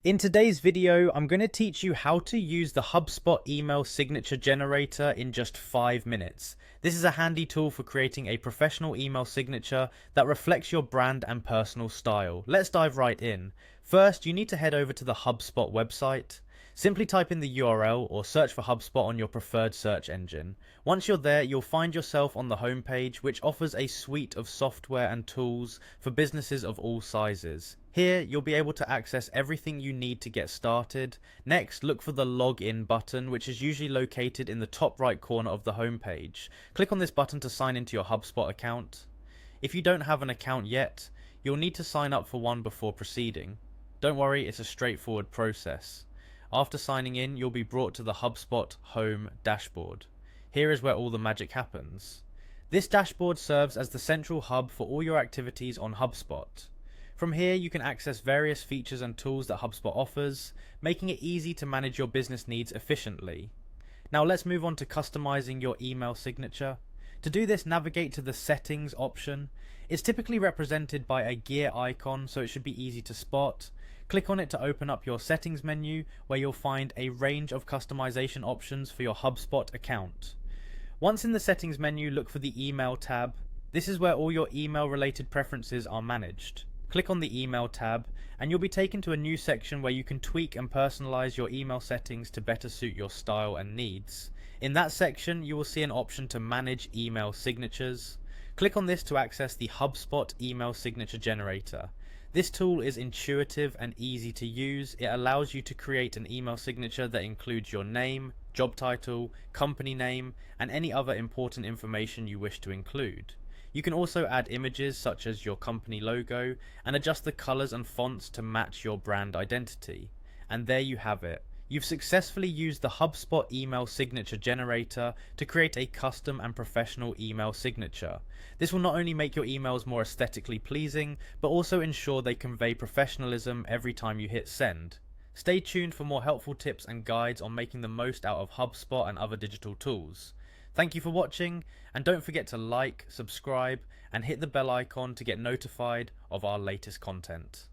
In today's video, I'm going to teach you how to use the Hubspot email signature generator in just 5 minutes. This is a handy tool for creating a professional email signature that reflects your brand and personal style. Let's dive right in. First, you need to head over to the Hubspot website. Simply type in the URL or search for Hubspot on your preferred search engine. Once you're there, you'll find yourself on the homepage, which offers a suite of software and tools for businesses of all sizes. Here, you'll be able to access everything you need to get started. Next, look for the login button, which is usually located in the top right corner of the homepage. Click on this button to sign into your Hubspot account. If you don't have an account yet, you'll need to sign up for one before proceeding. Don't worry, it's a straightforward process. After signing in, you'll be brought to the Hubspot home dashboard. Here is where all the magic happens. This dashboard serves as the central hub for all your activities on HubSpot. From here, you can access various features and tools that HubSpot offers, making it easy to manage your business needs efficiently. Now let's move on to customizing your email signature. To do this, navigate to the Settings option. It's typically represented by a gear icon, so it should be easy to spot. Click on it to open up your settings menu, where you'll find a range of customization options for your HubSpot account. Once in the settings menu, look for the email tab. This is where all your email related preferences are managed. Click on the email tab and you'll be taken to a new section where you can tweak and personalize your email settings to better suit your style and needs. In that section, you will see an option to manage email signatures. Click on this to access the HubSpot email signature generator. This tool is intuitive and easy to use. It allows you to create an email signature that includes your name, job title, company name, and any other important information you wish to include. You can also add images such as your company logo and adjust the colors and fonts to match your brand identity. And there you have it. You've successfully used the HubSpot email signature generator to create a custom and professional email signature. This will not only make your emails more aesthetically pleasing, but also ensure they convey professionalism every time you hit send. Stay tuned for more helpful tips and guides on making the most out of HubSpot and other digital tools. Thank you for watching, and don't forget to like, subscribe, and hit the bell icon to get notified of our latest content.